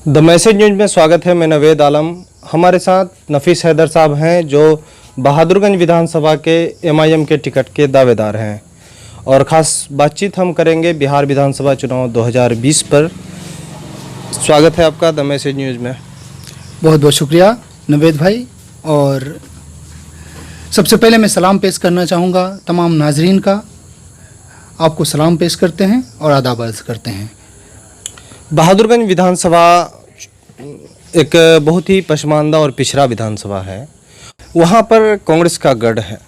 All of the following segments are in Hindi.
द मैसेज न्यूज में स्वागत है। मैं नवेद आलम। हमारे साथ नफीस हैदर साहब हैं जो बहादुरगंज विधानसभा के एमआईएम के टिकट के दावेदार हैं और ख़ास बातचीत हम करेंगे बिहार विधानसभा चुनाव 2020 पर। स्वागत है आपका द मैसेज न्यूज में। बहुत बहुत शुक्रिया नवेद भाई। और सबसे पहले मैं सलाम पेश करना चाहूँगा तमाम नाजरीन का। आपको सलाम पेश करते हैं और आदाब अर्ज़ करते हैं। बहादुरगंज विधानसभा एक बहुत ही पसमानदा और पिछड़ा विधानसभा है। वहाँ पर कांग्रेस का गढ़ है।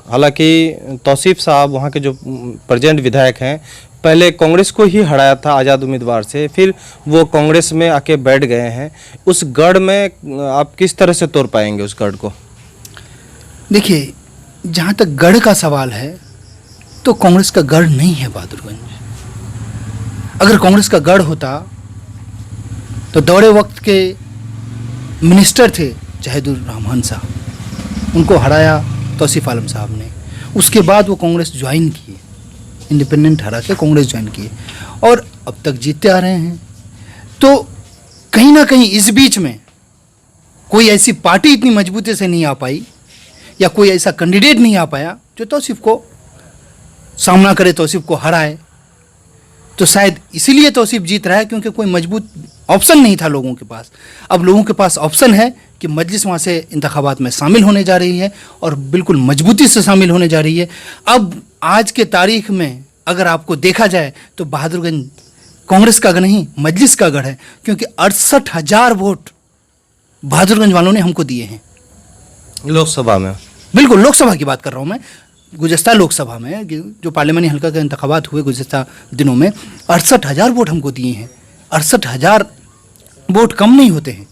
हालांकि तौसीफ साहब वहाँ के जो प्रेजेंट विधायक हैं, पहले कांग्रेस को ही हराया था आज़ाद उम्मीदवार से, फिर वो कांग्रेस में आके बैठ गए हैं। उस गढ़ में आप किस तरह से तोड़ पाएंगे उस गढ़ को? देखिए, जहाँ तक गढ़ का सवाल है तो कांग्रेस का गढ़ नहीं है बहादुरगंज। अगर कांग्रेस का गढ़ होता तो दौरे वक्त के मिनिस्टर थे जहीदुर रहमान साहब, उनको हराया तौसीफ आलम साहब ने। उसके बाद वो कांग्रेस ज्वाइन किए, इंडिपेंडेंट हरा के कांग्रेस ज्वाइन किए और अब तक जीतते आ रहे हैं। तो कहीं ना कहीं इस बीच में कोई ऐसी पार्टी इतनी मजबूती से नहीं आ पाई या कोई ऐसा कैंडिडेट नहीं आ पाया जो तौसीफ को सामना करे, तौसीफ को हराए। तो शायद इसीलिए तौसीफ जीत रहा है क्योंकि कोई मजबूत ऑप्शन नहीं था लोगों के पास। अब लोगों के पास ऑप्शन है कि मजलिस वहाँ से इंतखाबात में शामिल होने जा रही है और बिल्कुल मजबूती से शामिल होने जा रही है। अब आज के तारीख में अगर आपको देखा जाए तो बहादुरगंज कांग्रेस का गढ़ नहीं, मजलिस का गढ़ है, क्योंकि 68,000 वोट बहादुरगंज वालों ने हमको दिए हैं लोकसभा में। बिल्कुल लोकसभा की बात कर रहा हूँ मैं। गुज़श्ता लोकसभा में जो पार्लियामानी हल्का के इंतखाबात हुए गुज़श्ता दिनों में 68,000 वोट हमको दिए हैं। 68,000 वोट कम नहीं होते हैं।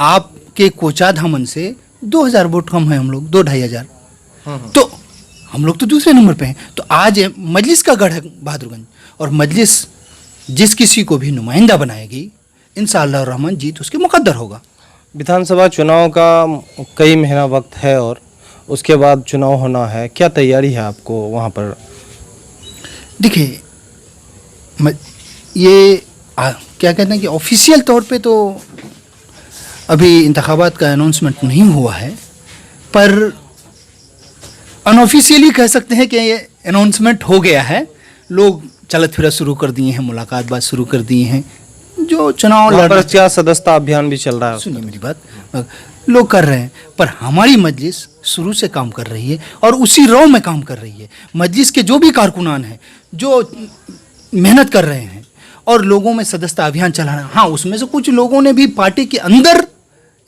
आपके कोचाधामन से 2,000 वोट कम है, हम लोग 2-2,500। तो हम लोग तो दूसरे नंबर पे हैं। तो आज मजलिस का गढ़ है बहादुरगंज और मजलिस जिस किसी को भी नुमाइंदा बनाएगी इंशाअल्लाह रहमान जीत उसके मुकद्दर होगा। विधानसभा चुनाव का कई महीना वक्त है और उसके बाद चुनाव होना है। क्या तैयारी है आपको वहाँ पर? देखिए, ये क्या कहते हैं कि ऑफिशियल तौर पे तो अभी इंतखाबात का अनाउंसमेंट नहीं हुआ है, पर अनऑफिशियली कह सकते हैं कि ये अनाउंसमेंट हो गया है। लोग चलत फिरत शुरू कर दिए हैं, मुलाकात बात शुरू कर दिए हैं। जो चुनाव पर क्या सदस्यता अभियान भी चल रहा है? सुनिए मेरी बात, लोग कर रहे हैं, पर हमारी मजलिस शुरू से काम कर रही है और उसी रौ में काम कर रही है। मजलिस के जो भी कारकुनान हैं जो मेहनत कर रहे हैं और लोगों में सदस्यता अभियान चला रहे हैं। हाँ, उसमें से कुछ लोगों ने भी पार्टी के अंदर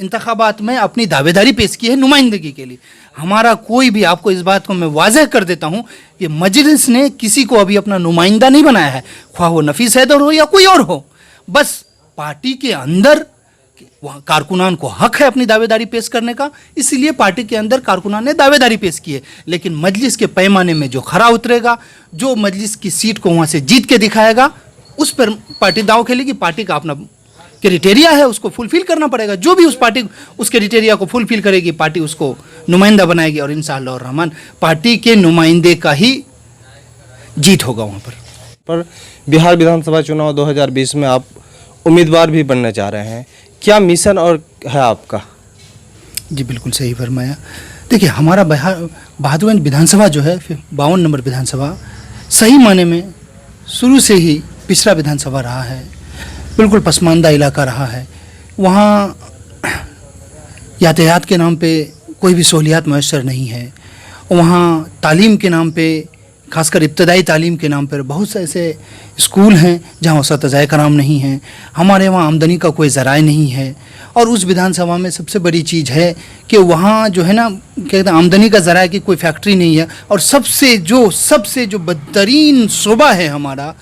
इंतखाबात में अपनी दावेदारी पेश की है नुमाइंदगी के लिए। हमारा कोई भी, आपको इस बात को मैं वाज़ेह कर देता हूँ कि मजलिस ने किसी को अभी अपना नुमाइंदा नहीं बनाया है, ख्वाह वो नफीस हैदर हो या कोई और हो। बस पार्टी के अंदर कारकुनान को हक है अपनी दावेदारी पेश करने का, इसलिए पार्टी के अंदर कारकुनान ने दावेदारी पेश की है। लेकिन मजलिस के पैमाने में जो खरा उतरेगा, जो मजलिस की सीट को वहाँ से जीत के दिखाएगा, उस पर पार्टी दाव खेलेगी। पार्टी का अपना क्राइटेरिया है, उसको फुलफिल करना पड़ेगा। जो भी उस पार्टी उस क्राइटेरिया को फुलफिल करेगी, पार्टी उसको नुमाइंदा बनाएगी और इंशाअल्लाह रहमान पार्टी के नुमाइंदे का ही जीत होगा वहाँ पर। बिहार विधानसभा चुनाव 2020 में आप उम्मीदवार भी बनने जा रहे हैं। क्या मिशन और है आपका? जी बिल्कुल सही फरमाया। देखिए, हमारा बहादुरगंज विधानसभा जो है 52 नंबर विधानसभा सही माने में शुरू से ही पिछड़ा विधानसभा रहा है। बिल्कुल पसमानदा इलाका रहा है। वहाँ यातायात के नाम पे कोई भी सहूलियात मैसर नहीं है। वहाँ तालीम के नाम पे, खासकर इब्तदाई तालीम के नाम पर बहुत से ऐसे स्कूल हैं जहाँ उस्ताद कराम नहीं हैं। हमारे वहाँ आमदनी का कोई ज़राए नहीं है। और उस विधानसभा में सबसे बड़ी चीज़ है कि वहाँ जो है ना, कहते हैं आमदनी का ज़राए की कोई फैक्ट्री नहीं है। और सबसे जो बदतरीन शोबा है हमारा,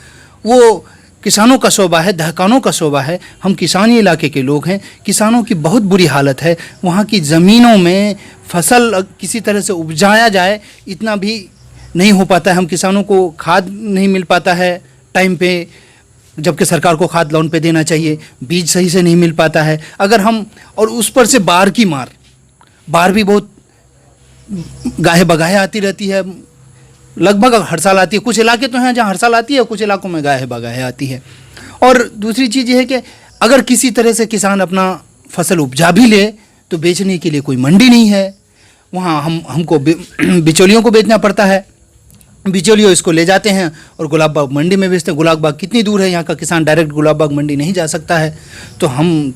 वो किसानों का शोबा है, दहकानों का शोबा है। हम किसानी इलाके के लोग हैं। किसानों की बहुत बुरी हालत है। वहाँ की ज़मीनों में फसल किसी तरह से उपजाया जाए इतना भी नहीं हो पाता है। हम किसानों को खाद नहीं मिल पाता है टाइम पे, जबकि सरकार को खाद लोन पे देना चाहिए। बीज सही से नहीं मिल पाता है। अगर हम, और उस पर से बाढ़ की मार, बाढ़ भी बहुत गाहे बगाहे आती रहती है। लगभग हर साल आती है। कुछ इलाके तो हैं जहाँ हर साल आती है, कुछ इलाकों में गाहे बगाहे आती है। और दूसरी चीज़ ये है कि अगर किसी तरह से किसान अपना फसल उपजा भी ले तो बेचने के लिए कोई मंडी नहीं है। वहाँ हमको बिचौलियों को बेचना पड़ता है। बिचौलियों इसको ले जाते हैं और गुलाब बाग मंडी में बेचते हैं। गुलाब बाग कितनी दूर है, यहाँ का किसान डायरेक्ट गुलाब बाग मंडी नहीं जा सकता है। तो हम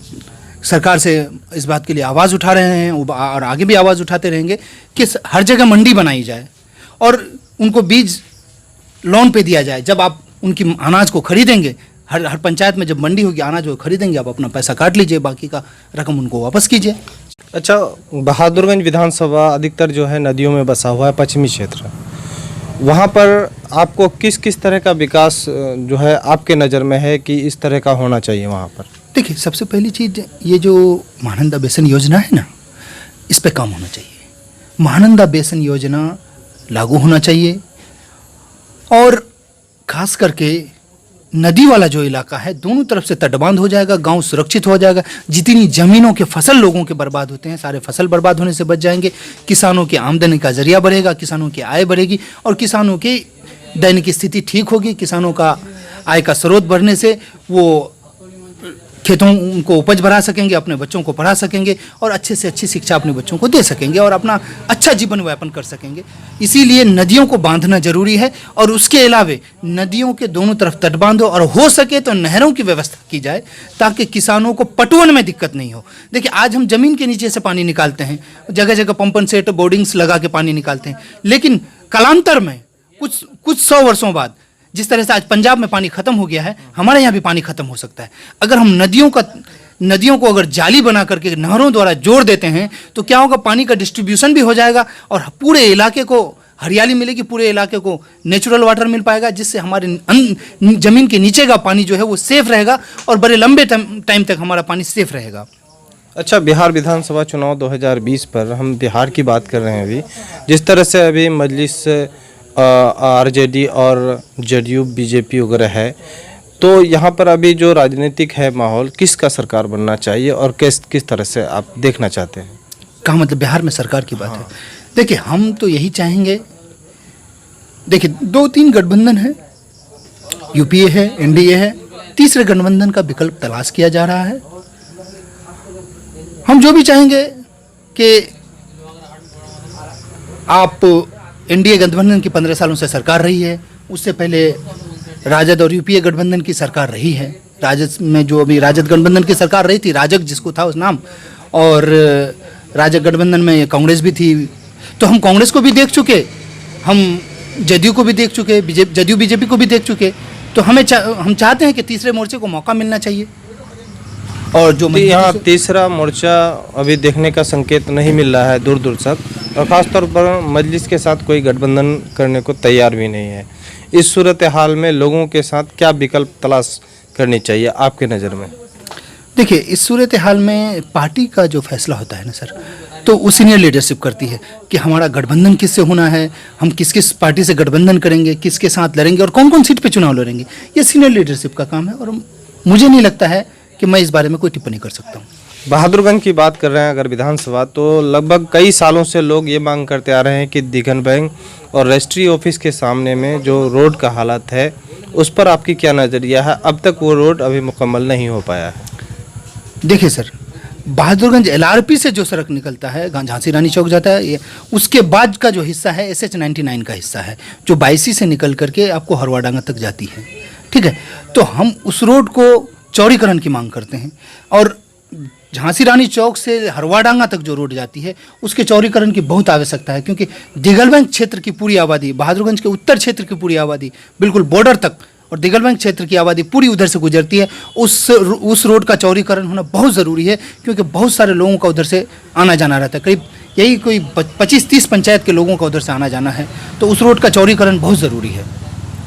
सरकार से इस बात के लिए आवाज़ उठा रहे हैं और आगे भी आवाज़ उठाते रहेंगे कि हर जगह मंडी बनाई जाए और उनको बीज लोन पे दिया जाए। जब आप उनकी अनाज को खरीदेंगे, हर पंचायत में जब मंडी होगी, अनाज वो खरीदेंगे, आप अपना पैसा काट लीजिए, बाकी का रकम उनको वापस कीजिए। अच्छा, बहादुरगंज विधानसभा अधिकतर जो है नदियों में बसा हुआ है, पश्चिमी क्षेत्र। वहाँ पर आपको किस किस तरह का विकास जो है आपके नज़र में है कि इस तरह का होना चाहिए वहाँ पर? देखिए, सबसे पहली चीज़ ये जो महानंदा बेसिन योजना है ना, इस पे काम होना चाहिए। महानंदा बेसिन योजना लागू होना चाहिए और खास करके नदी वाला जो इलाका है, दोनों तरफ से तटबांध हो जाएगा, गांव सुरक्षित हो जाएगा। जितनी ज़मीनों के फसल लोगों के बर्बाद होते हैं, सारे फसल बर्बाद होने से बच जाएंगे। किसानों की आमदनी का जरिया बढ़ेगा, किसानों की आय बढ़ेगी और किसानों की दैनिक स्थिति ठीक होगी। किसानों का आय का स्रोत बढ़ने से वो खेतों उनको उपज बढ़ा सकेंगे, अपने बच्चों को पढ़ा सकेंगे और अच्छे से अच्छी शिक्षा अपने बच्चों को दे सकेंगे और अपना अच्छा जीवन यापन कर सकेंगे। इसीलिए नदियों को बांधना जरूरी है और उसके अलावे नदियों के दोनों तरफ तटबांध हो और हो सके तो नहरों की व्यवस्था की जाए ताकि किसानों को पटवन में दिक्कत नहीं हो। देखिए, आज हम जमीन के नीचे से पानी निकालते हैं, जगह जगह पंपन सेट बोर्डिंग्स लगा के पानी निकालते हैं, लेकिन कालांतर में कुछ 100 वर्षों बाद जिस तरह से आज पंजाब में पानी खत्म हो गया है, हमारे यहाँ भी पानी खत्म हो सकता है। अगर हम नदियों को अगर जाली बना करके नहरों द्वारा जोड़ देते हैं तो क्या होगा, पानी का डिस्ट्रीब्यूशन भी हो जाएगा और पूरे इलाके को हरियाली मिलेगी, पूरे इलाके को नेचुरल वाटर मिल पाएगा, जिससे हमारे जमीन के नीचे का पानी जो है वो सेफ रहेगा और बड़े लंबे टाइम तक हमारा पानी सेफ रहेगा। अच्छा, बिहार विधानसभा चुनाव 2020 पर हम बिहार की बात कर रहे हैं। अभी जिस तरह से अभी मजलिस आरजेडी और जेडीयू बीजेपी वगैरह है, तो यहाँ पर अभी जो राजनीतिक है माहौल, किसका सरकार बनना चाहिए और किस तरह से आप देखना चाहते हैं? कहाँ मतलब बिहार में सरकार की बात है? देखिए, हम तो यही चाहेंगे। देखिए, 2-3 गठबंधन है, यूपीए है, एनडीए है, तीसरे गठबंधन का विकल्प तलाश किया जा रहा है। हम जो भी चाहेंगे कि आप एनडीए गठबंधन की 15 सालों से सरकार रही है, उससे पहले राजद और यूपीए गठबंधन की सरकार रही है। राजद में जो अभी राजद गठबंधन की सरकार रही थी, राजग जिसको था उस नाम, और राजग गठबंधन में कांग्रेस भी थी। तो हम कांग्रेस को भी देख चुके, हम जदयू को भी देख चुके, जदयू बीजेपी को भी देख चुके। तो हम चाहते हैं कि तीसरे मोर्चे को मौका मिलना चाहिए। और जो यहाँ तीसरा मोर्चा अभी देखने का संकेत नहीं मिल रहा है दूर दूर तक, और ख़ासतौर पर मजलिस के साथ कोई गठबंधन करने को तैयार भी नहीं है। इस सूरत हाल में लोगों के साथ क्या विकल्प तलाश करनी चाहिए आपके नज़र में? देखिए, इस सूरत हाल में पार्टी का जो फैसला होता है ना सर, तो वो सीनियर लीडरशिप करती है कि हमारा गठबंधन किससे होना है, हम किस किस पार्टी से गठबंधन करेंगे, किसके साथ लड़ेंगे और कौन कौन सीट पे चुनाव लड़ेंगे। ये सीनियर लीडरशिप का काम है और मुझे नहीं लगता है कि मैं इस बारे में कोई टिप्पणी कर सकता हूँ। बहादुरगंज की बात कर रहे हैं अगर विधानसभा, तो लगभग कई सालों से लोग ये मांग करते आ रहे हैं कि दिगन बैंक और रजिस्ट्री ऑफिस के सामने में जो रोड का हालत है, उस पर आपकी क्या नज़रिया है? अब तक वो रोड अभी मुकम्मल नहीं हो पाया है। देखिए सर, बहादुरगंज एलआरपी से जो सड़क निकलता है, झांसी रानी चौक जाता है, ये उसके बाद का जो हिस्सा है SH-99 का हिस्सा है, जो बायसी से निकल करके आपको हरवाडांगा तक जाती है। ठीक है, तो हम उस रोड को चौड़ीकरण की मांग करते हैं और झांसी रानी चौक से हरवाडांगा तक जो रोड जाती है उसके चौड़ीकरण की बहुत आवश्यकता है, क्योंकि दिगलबैंक क्षेत्र की पूरी आबादी, बहादुरगंज के उत्तर क्षेत्र की पूरी आबादी बिल्कुल बॉर्डर तक और दिगलबैंक क्षेत्र की आबादी पूरी उधर से गुजरती है। उस रोड का चौड़ीकरण होना बहुत ज़रूरी है, क्योंकि बहुत सारे लोगों का उधर से आना जाना रहता है। करीब यही कोई 25-30 पंचायत के लोगों का उधर से आना जाना है, तो उस रोड का चौड़ीकरण बहुत ज़रूरी है।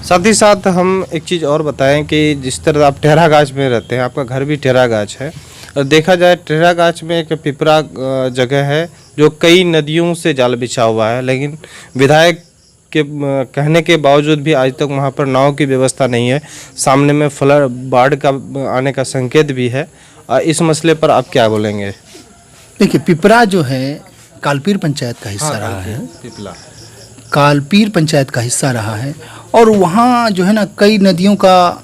साथ ही साथ हम एक चीज़ और बताएं कि जिस तरह आप टेहरागाछ में रहते हैं, आपका घर भी टेहरागाछ है, और देखा जाए टेहरागाछ में एक पिपरा जगह है जो कई नदियों से जाल बिछा हुआ है, लेकिन विधायक के कहने के बावजूद भी आज तक वहाँ पर नाव की व्यवस्था नहीं है। सामने में फ्लड बाढ़ का आने का संकेत भी है। इस मसले पर आप क्या बोलेंगे? देखिए, पिपरा जो है कालपीर पंचायत का हिस्सा रहा है, कालपीर पंचायत का हिस्सा रहा है और वहाँ जो है ना कई नदियों का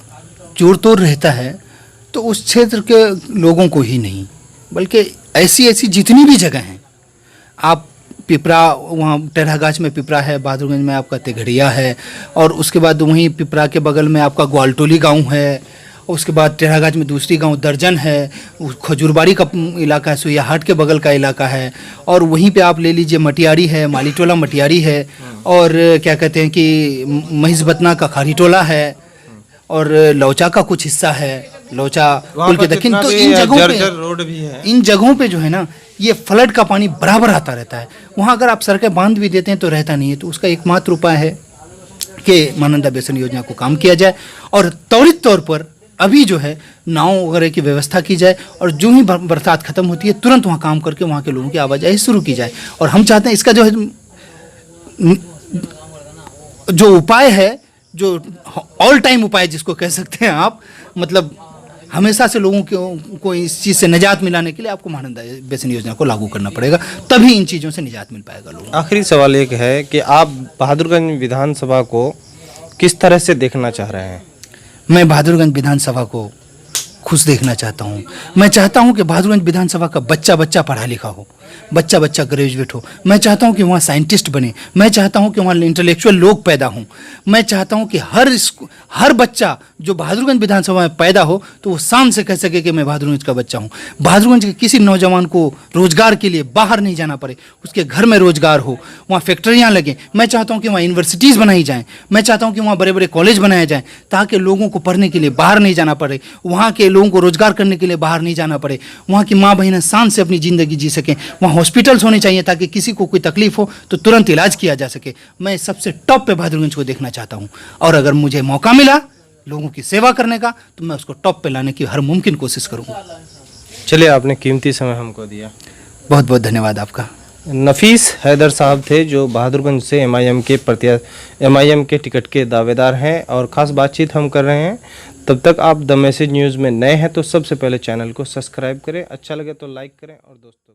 जोड़ तोड़ रहता है, तो उस क्षेत्र के लोगों को ही नहीं, बल्कि ऐसी ऐसी जितनी भी जगह हैं, आप पिपरा, वहाँ टेढ़ागाछ में पिपरा है, बहादुरगंज में आपका तेघड़िया है, और उसके बाद वहीं पिपरा के बगल में आपका ग्वालटोली गांव है, उसके बाद टेढ़ागाछ में दूसरी गांव दर्जन है, खजूरबाड़ी का इलाका है, सुइयाहाट के बगल का इलाका है, और वहीं पे आप ले लीजिए मटियारी है, मालीटोला मटियारी है, और क्या कहते हैं कि महिषबतना का खारीटोला है, और लौचा का कुछ हिस्सा है, लौचा पुल के दक्षिण। तो इन जगहों पे रोड भी है, इन जगहों पे जो है ना, ये फ्लड का पानी बराबर आता रहता है। वहाँ अगर आप सड़कें बांध भी देते हैं तो रहता नहीं है। तो उसका एकमात्र उपाय है कि महानंदा बेसिन योजना को काम किया जाए, और त्वरित तौर पर अभी जो है नाव वगैरह की व्यवस्था की जाए, और जो ही बरसात खत्म होती है तुरंत वहाँ काम करके वहाँ के लोगों की आवाजाही शुरू की जाए। और हम चाहते हैं इसका जो उपाय है, जो ऑल टाइम उपाय जिसको कह सकते हैं आप, मतलब हमेशा से लोगों को इस चीज़ से निजात मिलाने के लिए आपको महानंदा बेसिन योजना को लागू करना पड़ेगा, तभी इन चीज़ों से निजात मिल पाएगा लोगों को। आखिरी सवाल एक है कि आप बहादुरगंज विधानसभा को किस तरह से देखना चाह रहे हैं? मैं बहादुरगंज विधानसभा को खुश देखना चाहता हूँ। मैं चाहता हूँ कि बहादुरगंज विधानसभा का बच्चा बच्चा पढ़ा लिखा हो, बच्चा बच्चा ग्रेजुएट हो। मैं चाहता हूँ कि वहाँ साइंटिस्ट बने, मैं चाहता हूँ कि वहाँ इंटेलेक्चुअल लोग पैदा हों। मैं चाहता हूँ कि हर बच्चा जो बहादुरगंज विधानसभा में पैदा हो तो वो शान से कह सके कि मैं बहादुरगंज का बच्चा हूँ। बहादुरगंज के किसी नौजवान को रोजगार के लिए बाहर नहीं जाना पड़े, उसके घर में रोजगार हो, वहाँ फैक्ट्रियाँ लगें। मैं चाहता हूँ कि वहाँ यूनिवर्सिटीज़ बनाई जाएँ, मैं चाहता हूँ कि वहाँ बड़े बड़े कॉलेज बनाए जाएँ, ताकि लोगों को पढ़ने के लिए बाहर नहीं जाना पड़े, वहाँ के लोगों को रोजगार करने के लिए बाहर नहीं जाना पड़े, वहाँ की माँ बहनें शान से अपनी ज़िंदगी जी सकें। वहाँ हॉस्पिटल्स होने चाहिए ताकि किसी को कोई तकलीफ हो तो तुरंत इलाज किया जा सके। मैं सबसे टॉप पे बहादुरगंज को देखना चाहता हूँ, और अगर मुझे मौका मिला लोगों की सेवा करने का तो मैं उसको टॉप पे लाने की हर मुमकिन कोशिश करूँगा। चलिए, आपने कीमती समय हमको दिया, बहुत बहुत धन्यवाद आपका। नफीस हैदर साहब थे जो बहादुरगंज से एमआईएम के टिकट के दावेदार हैं, और ख़ास बातचीत हम कर रहे हैं। तब तक आप द मैसेज न्यूज़ में नए हैं तो सबसे पहले चैनल को सब्सक्राइब करें, अच्छा लगे तो लाइक करें और दोस्तों